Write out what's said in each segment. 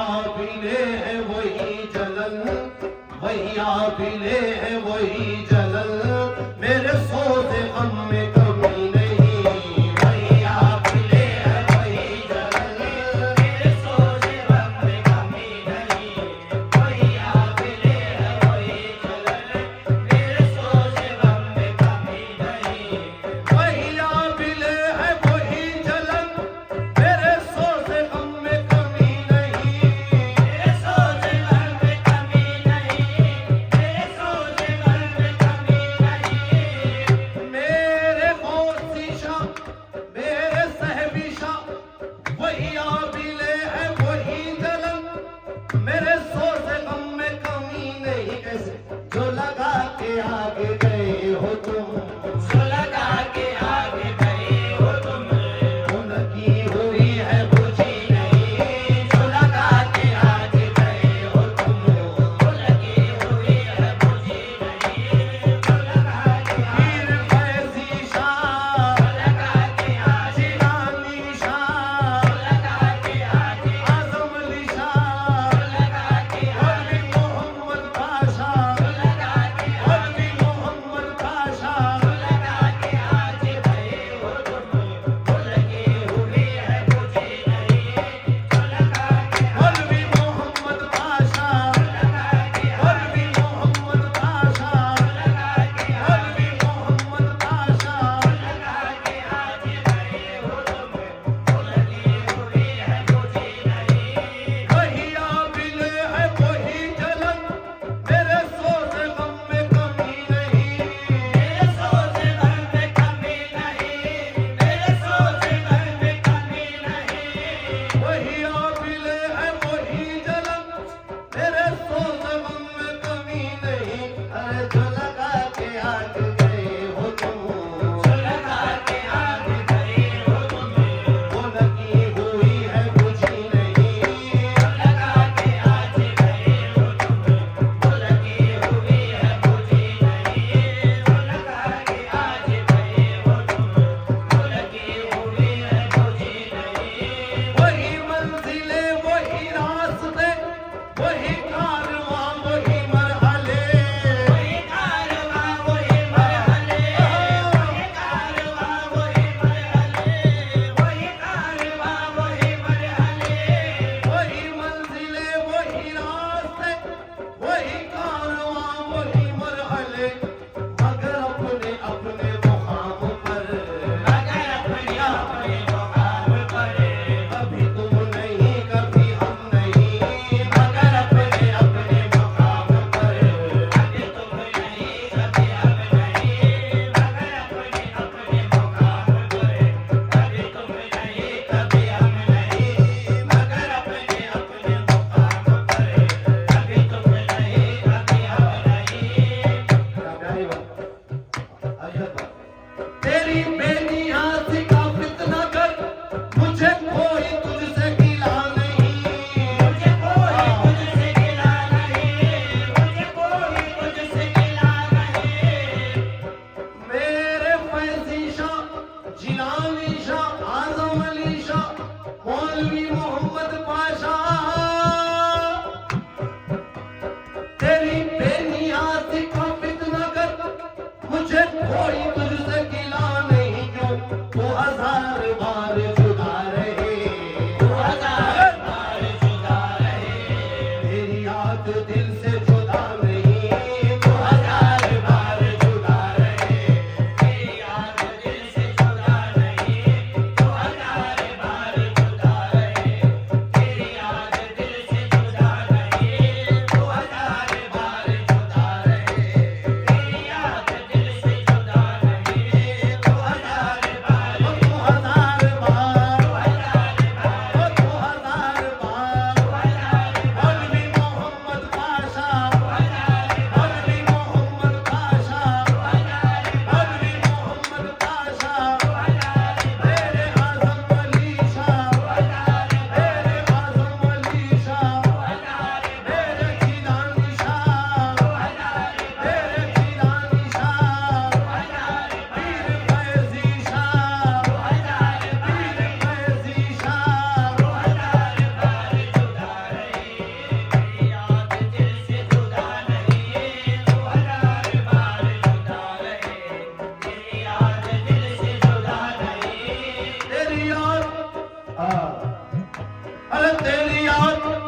आफिले है वही जलन, वही आफिले है वही जलन, मेरे सोते गम में कमी नहीं। वही आफिले है वही जलन, मेरे सोते गम में कमी नहीं। वही आफिले है वही जलन, मेरे सोते गम में कमी नहीं। वही आफिले है वही जलन, मेरे सोते गम में कमी नहीं। मेरे सोते गम में कमी नहीं, मेरे सोते गम में कमी नहीं।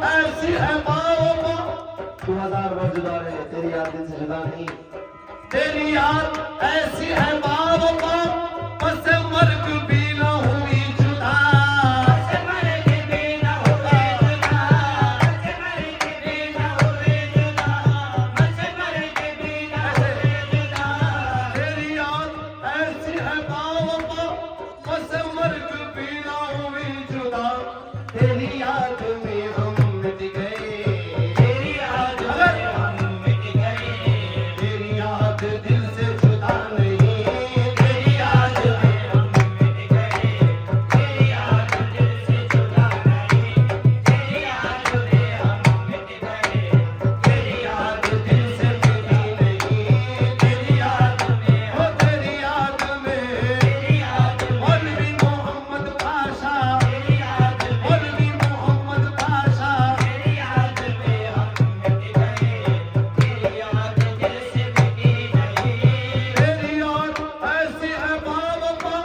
ऐसी है बाबा। 2000 बार जुदा रहे, तेरी याद दिल से जुदा नहीं। तेरी याद ऐसी है बाबा, बस मर्ग भी न हुई जुदा। बस मर्ग भी न हुई जुदा, बस मर्ग भी न हुई जुदा, बस मर्ग भी न हुई जुदा। तेरी याद ऐसी है बाबा, बस मर्ग भी न हुई जुदा। तेरी याद में हम मिट गए, तेरी याद में हम मिट गए। तेरी याद दिल से जुदा नहीं, तेरी याद में हम मिट गए। तेरी याद दिल से जुदा नहीं, तेरी याद में हम मिट गए। तेरी याद दिल से जुदा नहीं, तेरी याद में, हो तेरी याद में, तेरी याद में। मौलवी मोहम्मद पाशा, तेरी याद में, मौलवी मोहम्मद पाशा, तेरी याद में हम मिट गए। तेरी याद दिल से मिटी नहीं। तेरी याद ऐसी है बाबा,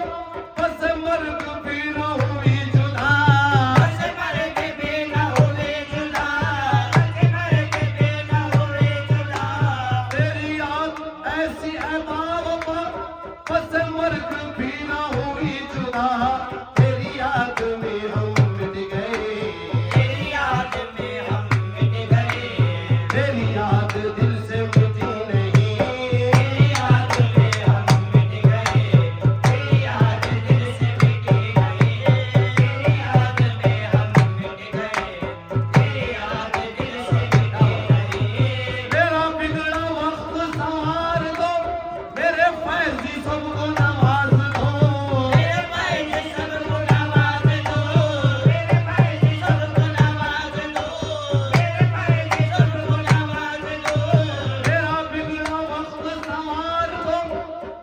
बस मर्ग भी न हुई जुदा। बस मर्ग भी न हुई जुदा, बस मर्ग भी न हुई जुदा। तेरी याद ऐसी है बाबा, बस मर्ग भी न हुई जुदा। तेरी याद में हम मिट गए, तेरी याद में हम मिट गए। तेरी याद दिल से मिटी नहीं, तेरी याद में हम मिट गए। तेरी याद दिल से मिटी नहीं, तेरी याद में हम मिट गए। तेरी याद दिल से मिटी नहीं। मेरा बिगड़ा वक्त संवार दो, मेरे फैजी सबको नवाज दो। मेरे फैजी सबको नवाज दो, मेरे फैजी सबको नवाज दो, मेरे फैजी सबको नवाज दो। मेरा बिगड़ा वक्त संवार दो,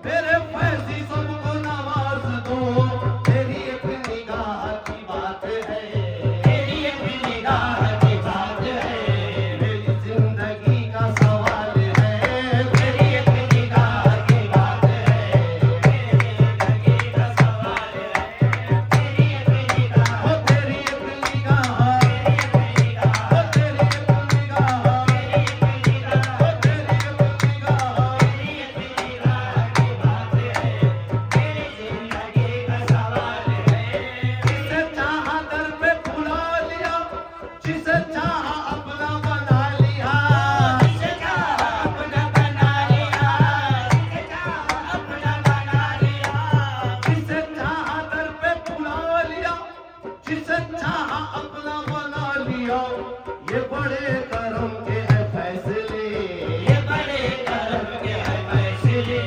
मेरे फैजी सबको नवाज दो। तेरी एक निगाह की बात है, तेरी एक निगाह की बात है। मेरी जिंदगी का सवाल है, तेरी एक निगाह की बात है। मेरी जिंदगी का सवाल है, तेरी एक निगाह, हो तेरी एक निगाह, तेरी एक निगाह, हो तेरी एक निगाह, तेरी एक निगाह, हो तेरी एक निगाह, तेरी एक निगाह की बात है। मेरी जिंदगी का सवाल है। जिसे चाहा दर पे बुला लिया, जिसे चाहा अपना बना लिया, जिसे चाहा अपना बना लिया, जिसे चाहा अपना बना लिया। जिसे चाहा दर पे बुला लिया, जिसे चाहा अपना बना लिया। ये बड़े करम के है फैसले, ये बड़े करम के है फैसले।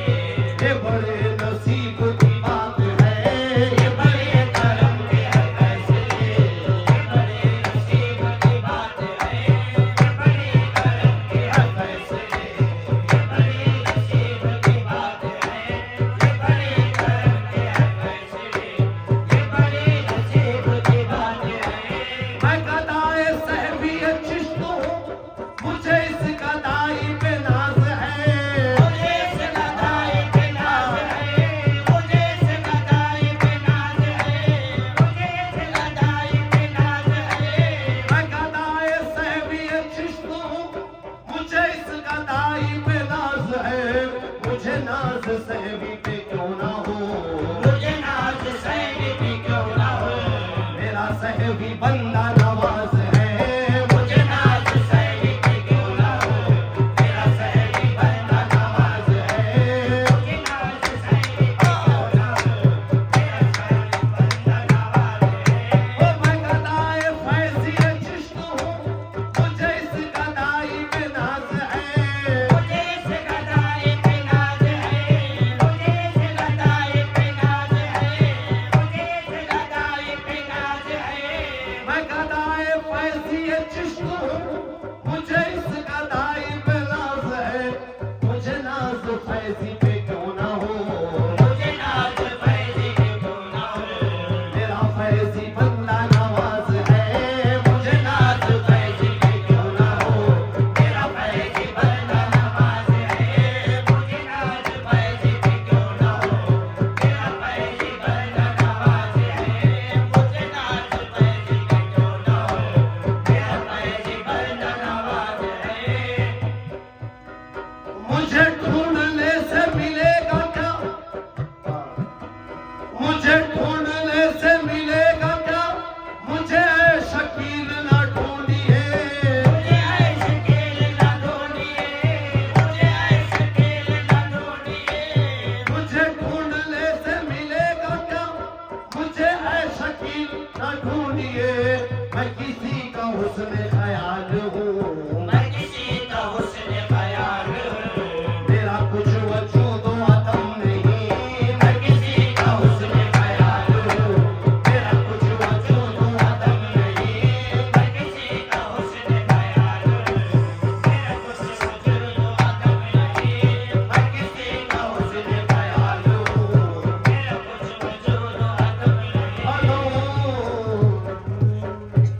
ये बड़े नसीब की बात है, ये बड़े करम के है फैसले। ये बड़े नसीब की बात है, ये बड़े करम के है फैसले। ये बड़े नसीब की बात है, ये बड़े करम के है फैसले। ये बड़े नसीब की बात है। मैं गदाए सहबी चिश्त हूँ, मुझे इस गदाई पे नाज है। मुझे इस गदाई पे नाज है, मुझे इस गदाई पे नाज है, मुझे इस गदाई पे नाज है। मैं गदाए सहबी चिश्त हूँ, मुझे इस गदाई पे नाज है। मुझे नाज सहबी पे क्यों ना हो, मुझे नाज सहबी पे क्यों ना हो। मेरा सहबी बंदा नवाज है, मुझे नाज सहबी पे क्यों ना हो। मेरा सहबी बंदा नवाज है, मुझे नाज सहबी पे क्यों ना हो। मेरा सहबी बंदा नवाज है। ओ मैं गदाए फैज़ी चिश्त हूँ, मुझे इस गदाई पे नाज है। मुझे इस गदाई पे नाज है, मुझे इस गदाई पे नाज है, मुझे इस गदाई पे नाज है। मैं गदाए फैज़ी चिश्त